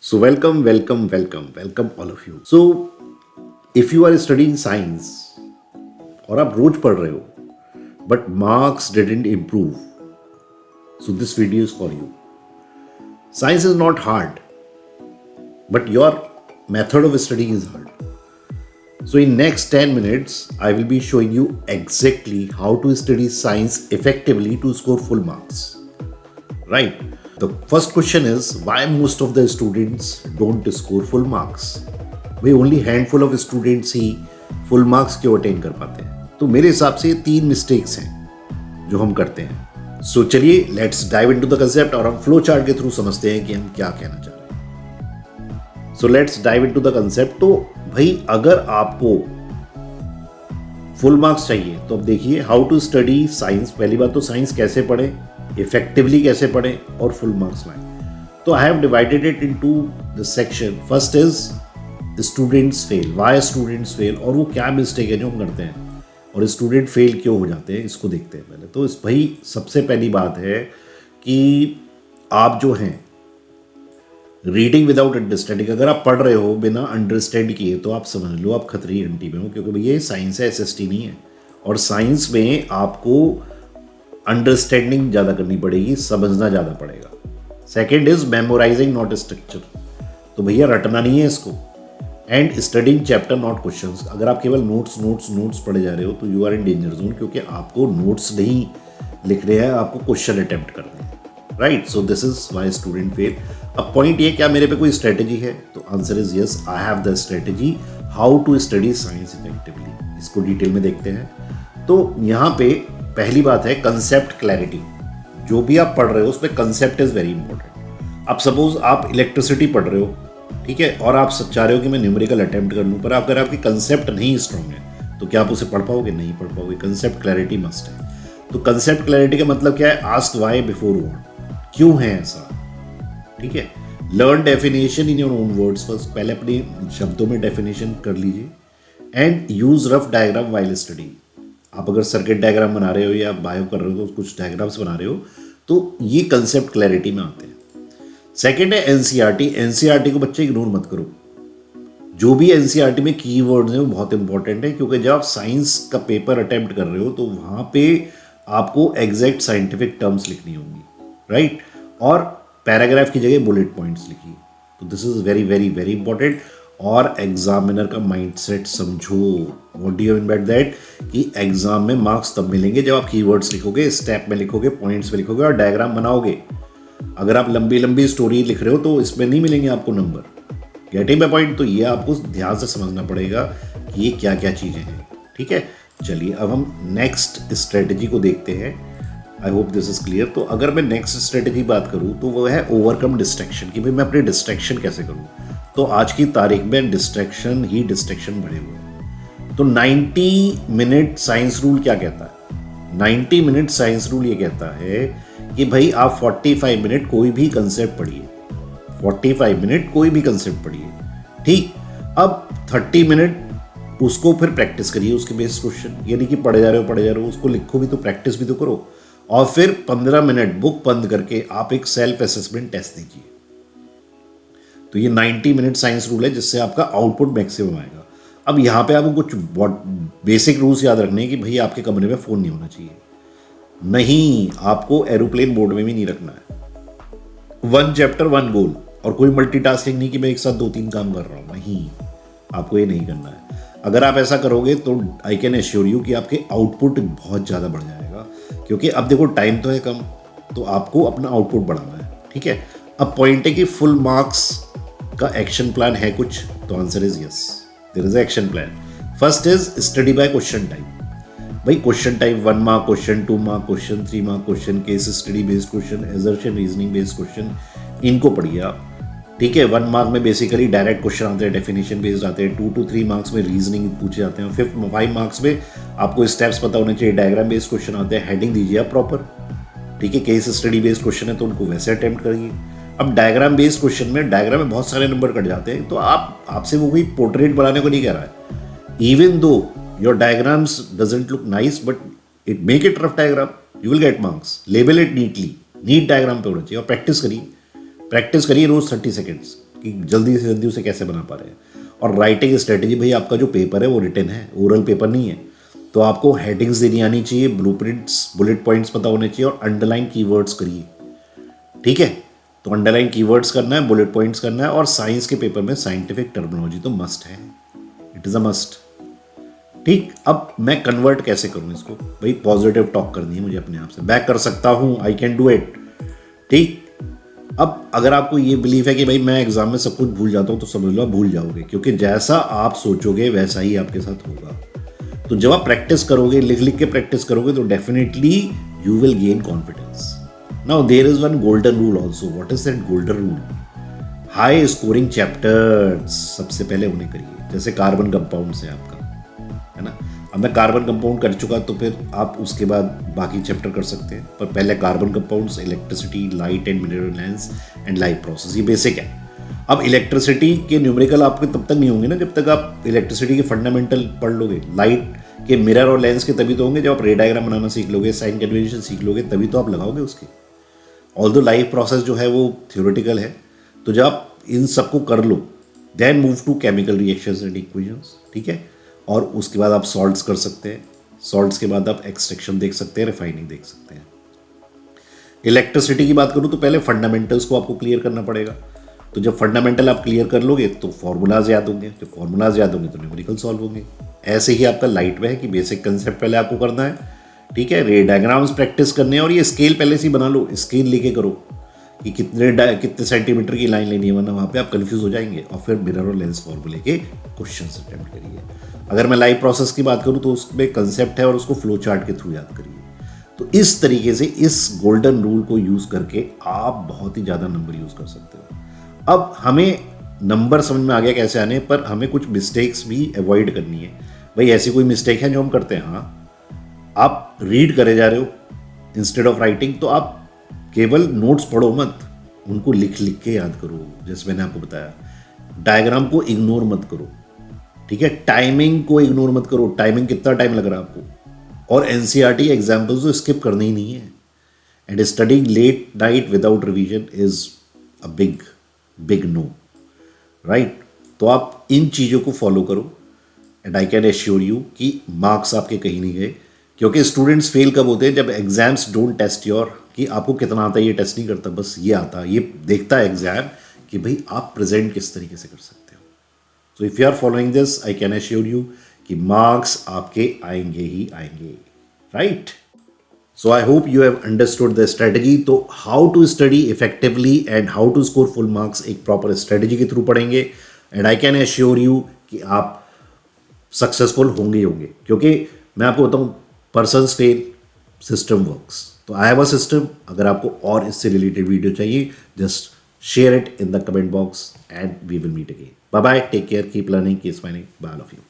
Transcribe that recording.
So, welcome all of you. So, if you are studying science और आप रोज पढ़ रहे हो but marks didn't improve, so this video is for you. Science is not hard, but your method of studying is hard. So in next 10 minutes, I will be showing you exactly how to study science effectively to score full marks. Right? The first question is why most of the students don't score full marks? भाई only handful of students he full marks क्यों attain कर पाते हैं? तो मेरे हिसाब से 3 mistakes हैं जो हम करते हैं. सो चलिए let's dive into the concept और हम फ्लो चार्ट के थ्रू समझते हैं कि हम क्या कहना चाह रहे हैं. So let's dive into the concept. तो भाई अगर आपको फुल मार्क्स चाहिए तो अब देखिए हाउ टू स्टडी साइंस. पहली बात तो साइंस कैसे पढ़े, इफेक्टिवली कैसे पढ़े और फुल मार्क्स लाएं. तो I have divided it into the section. First is students fail. Why students fail और वो क्या मिस्टेक है जो हम करते हैं और स्टूडेंट फेल क्यों हो जाते हैं, इसको देखते हैं पहले. तो इस भाई सबसे पहली बात है कि आप जो हैं रीडिंग विदाउट अंडरस्टैंडिंग, अगर आप पढ़ रहे हो बिना अंडरस्टैंड किए तो आप समझ लो आप खतरी घंटी में हो, क्योंकि भैया ये साइंस है, एसएसटी नहीं है. और साइंस में आपको अंडरस्टैंडिंग ज़्यादा करनी पड़ेगी, समझना ज़्यादा पड़ेगा. Second is memorising not structure. तो भैया रटना नहीं है इसको. And studying chapter not questions. अगर आप केवल नोट्स पढ़े जा रहे हो तो you are in danger zone, क्योंकि आपको नोट्स नहीं लिख रहे हैं, आपको क्वेश्चन अटेम्प्ट करने हैं. Right. So this is why student fail. अब पॉइंट ये, क्या मेरे पे कोई स्ट्रेटेजी है? तो answer is yes, I have the strategy how to study science effectively. इसको डिटेल में देखते हैं. तो यहाँ पे पहली बात है कंसेप्ट क्लैरिटी. जो भी आप पढ़ रहे हो उसमें कंसेप्ट इज वेरी इंपॉर्टेंट. अब सपोज आप इलेक्ट्रिसिटी पढ़ रहे हो, ठीक है, और आप चाह रहे हो कि मैं न्यूमेरिकल अटेम्प्ट कर लूँ, पर अगर आपकी कंसेप्ट नहीं स्ट्रॉन्ग है तो क्या आप उसे पढ़ पाओगे? नहीं पढ़ पाओगे. कंसेप्ट क्लैरिटी मस्ट है. तो कंसेप्ट क्लैरिटी का मतलब क्या है? Ask why before what. क्यों है ऐसा, ठीक है. Learn definition in your own words first. पहले अपने शब्दों में डेफिनेशन कर लीजिए. And use rough diagram while study. आप अगर सर्किट डायग्राम बना रहे हो या बायो कर रहे हो तो कुछ डायग्राम्स बना रहे हो, तो ये कंसेप्ट क्लैरिटी में आते हैं. सेकेंड है एनसीईआरटी. एनसीईआरटी को बच्चे इग्नोर मत करो. जो भी एनसीईआरटी में कीवर्ड्स हैं वो बहुत इंपॉर्टेंट है, क्योंकि जब आप साइंस का पेपर अटेम्प्ट कर रहे हो तो वहाँ पे आपको एग्जैक्ट साइंटिफिक टर्म्स लिखनी होंगी. राइट. और पैराग्राफ की जगह बुलेट पॉइंट्स लिखिए. तो this is very very very important. और एग्जामिनर का माइंडसेट समझो. What do you mean by that? कि एग्जाम में मार्क्स तब मिलेंगे जब आप कीवर्ड्स लिखोगे, स्टेप में लिखोगे, पॉइंट्स में लिखोगे और डायग्राम बनाओगे. अगर आप लंबी लंबी स्टोरी लिख रहे हो तो इसमें नहीं मिलेंगे आपको नंबर. Getting my point? तो ये आपको ध्यान से समझना पड़ेगा कि ये क्या क्या चीज़ें हैं. ठीक है. चलिए अब हम नेक्स्ट स्ट्रेटजी को देखते हैं. I hope this is clear. तो अगर मैं नेक्स्ट स्ट्रेटजी बात करूँ तो वो है ओवरकम डिस्ट्रैक्शन. कि भाई मैं अपनी डिस्ट्रैक्शन कैसे करूँ. तो आज की तारीख में डिस्ट्रैक्शन बढ़े हुए हैं. तो 90 मिनट साइंस रूल क्या कहता है? 90 मिनट साइंस रूल ये कहता है कि भाई आप 45 मिनट कोई भी कंसेप्ट पढ़िए. 45 मिनट कोई भी कंसेप्ट पढ़िए. ठीक. अब 30 मिनट उसको फिर प्रैक्टिस करिए, उसके बेस्ड क्वेश्चन. यानी कि पढ़े जा रहे हो उसको लिखो भी तो प्रैक्टिस भी तो करो. और फिर 15 मिनट बुक बंद करके आप एक सेल्फ असेसमेंट टेस्ट दीजिए. तो ये 90 मिनट साइंस रूल है जिससे आपका आउटपुट मैक्सिमम आएगा. अब यहाँ पे आपको कुछ बेसिक रूल्स याद रखने हैं कि भाई आपके कमरे में फ़ोन नहीं होना चाहिए. नहीं, आपको एरोप्लेन मोड में भी नहीं रखना है. 1 चैप्टर 1 गोल. और कोई मल्टीटास्किंग नहीं कि मैं एक साथ 2-3 काम कर रहा हूँ. नहीं, आपको ये नहीं करना है. अगर आप ऐसा करोगे तो आई कैन एश्योर यू कि आपके आउटपुट बहुत ज़्यादा बढ़ जाएगा. क्योंकि अब देखो टाइम तो है कम, तो आपको अपना आउटपुट बढ़ाना है. ठीक है. अब पॉइंट है कि फुल मार्क्स का एक्शन प्लान है कुछ. तो answer is yes, there is action plan. First is study by question type. भाई question type 1 mark question, 2 mark question, 3 mark question, case study based question, assertion reasoning based question, इनको पढ़िए आप. ठीक है. 1 mark में बेसिकली डायरेक्ट क्वेश्चन आते हैं, definition based आते हैं. 2 to 3 मार्क्स में रीजनिंग पूछे जाते हैं. 5 मार्क्स में आपको स्टेप्स पता होने चाहिए, डायग्राम बेस्ड क्वेश्चन आते हैं. हेडिंग दीजिए आप प्रॉपर. ठीक है. केस स्टडी बेस्ड क्वेश्चन है तो उनको वैसे अटेम्प्ट करिए. अब डायग्राम बेस्ड क्वेश्चन में डायग्राम में बहुत सारे नंबर कट जाते हैं, तो आपसे वो कोई पोर्ट्रेट बनाने को नहीं कह रहा है. Even though your diagrams doesn't look nice but it make it rough diagram, you will get marks. Label it neatly. NEET diagram पे होना चाहिए. और प्रैक्टिस करिए रोज 30 सेकेंड्स. कि जल्दी से जल्दी उसे कैसे बना पा रहे हैं। और राइटिंग स्ट्रेटेजी, भाई आपका जो पेपर है वो रिटन है, ओरल पेपर नहीं है, तो आपको हेडिंग्स देनी आनी चाहिए, ब्लूप्रिंट्स, बुलेट पॉइंट्स पता होने चाहिए और अंडरलाइन कीवर्ड्स करिए। ठीक है, तो अंडरलाइन कीवर्ड्स करना है, बुलेट पॉइंट्स करना है, और साइंस के पेपर में साइंटिफिक टर्मिनोलॉजी तो मस्ट है, इट इज़ अ मस्ट। ठीक, अब मैं कन्वर्ट कैसे करूं इसको, भाई पॉजिटिव टॉक करनी है मुझे अपने आप से, मैं कर सकता हूं, आई कैन डू इट। ठीक, अब अगर आपको ये बिलीव है कि भाई मैं एग्जाम में सब कुछ भूल जाता हूं, तो समझ लो आप भूल जाओगे, क्योंकि जैसा आप सोचोगे वैसा ही आपके साथ होगा। तो जब आप प्रैक्टिस करोगे, लिख लिख के प्रैक्टिस करोगे, तो definitely you will gain confidence. Now there is one golden rule also. What is that golden rule? High scoring chapters सबसे पहले उन्हें करिए, जैसे कार्बन कंपाउंड है आपका, है ना। अब मैं कार्बन कंपाउंड कर चुका, तो फिर आप उसके बाद बाकी चैप्टर कर सकते हैं, पर पहले carbon compounds, electricity, light and mineral lines and life process, ये बेसिक है। अब इलेक्ट्रिसिटी के न्यूमेरिकल आपके तब तक नहीं होंगे ना जब तक आप इलेक्ट्रिसिटी के फंडामेंटल पढ़ लोगे। लाइट के मिरर और लेंस के तभी तो होंगे जब आप रे डायग्राम बनाना सीख लोगे, साइन कन्वेंशन सीख लोगे, तभी तो आप लगाओगे उसके। ऑल्दो लाइफ प्रोसेस जो है वो थ्योरेटिकल है, तो जब आप इन सबको कर लो, then move to chemical reactions and equations. ठीक है, और उसके बाद आप सॉल्ट्स कर सकते हैं, सॉल्ट्स के बाद आप एक्सट्रैक्शन देख सकते हैं, रिफाइनिंग देख सकते हैं। इलेक्ट्रिसिटी की बात करूँ तो पहले फंडामेंटल्स को आपको क्लियर करना पड़ेगा, तो जब फंडामेंटल आप क्लियर कर लोगे तो फॉर्मूलाज याद होंगे, जब फॉर्मूलाज याद होंगे तो न्यूमेरिकल सॉल्व होंगे। ऐसे ही आपका लाइट में है कि बेसिक कंसेप्ट पहले आपको करना है, ठीक है, रे डायग्राम्स प्रैक्टिस करने हैं, और ये स्केल पहले से ही बना लो, स्केल लेके करो कि कितने सेंटीमीटर की लाइन लेनी है, वरना वहाँ पे आप कंफ्यूज हो जाएंगे। और फिर मिरर और लेंस फॉर्मूले के क्वेश्चंस अटेम्प्ट करिए। अगर मैं लाइव प्रोसेस की बात करूँ तो उसमें कंसेप्ट है और उसको फ्लो चार्ट के थ्रू याद करिए। तो इस तरीके से इस गोल्डन रूल को यूज़ करके आप बहुत ही ज़्यादा नंबर यूज़ कर सकते हो। अब हमें नंबर समझ में आ गया कैसे आने, पर हमें कुछ मिस्टेक्स भी अवॉइड करनी है। भाई ऐसी कोई मिस्टेक है जो हम करते हैं? हाँ, आप रीड करे जा रहे हो इंस्टेड ऑफ राइटिंग, तो आप केवल नोट्स पढ़ो मत, उनको लिख लिख के याद करो, जैसे मैंने आपको बताया। डायग्राम को इग्नोर मत करो, ठीक है, टाइमिंग को इग्नोर मत करो, टाइमिंग कितना टाइम लग रहा है आपको, और एनसीईआरटी एग्जाम्पल्स तो स्किप करने ही नहीं है। And studying late night without revision is a big no, right. तो आप इन चीज़ों को फॉलो करो, and I can assure you कि मार्क्स आपके कहीं नहीं गए। क्योंकि स्टूडेंट्स फेल कब होते हैं? जब एग्जाम्स डोंट टेस्ट योर, कि आपको कितना आता है ये टेस्ट नहीं करता, बस ये आता, ये देखता है एग्जाम कि भाई आप प्रेजेंट किस तरीके से कर सकते हो। So if you are following this, I can assure you कि मार्क्स आपके आएंगे ही आएंगे, right. So I hope you have understood the strategy. तो how to study effectively and how to score full marks एक proper strategy के through पढ़ेंगे, and I can assure you कि आप सक्सेसफुल होंगे ही होंगे। क्योंकि मैं आपको बताऊँ, पर्सन्स फेल, सिस्टम वर्क्स। तो आई हैव अ सिस्टम। अगर आपको और इससे रिलेटेड वीडियो चाहिए, just share it in the comment box and we will meet again. Bye bye, take care, keep learning, keep smiling, bye all of you.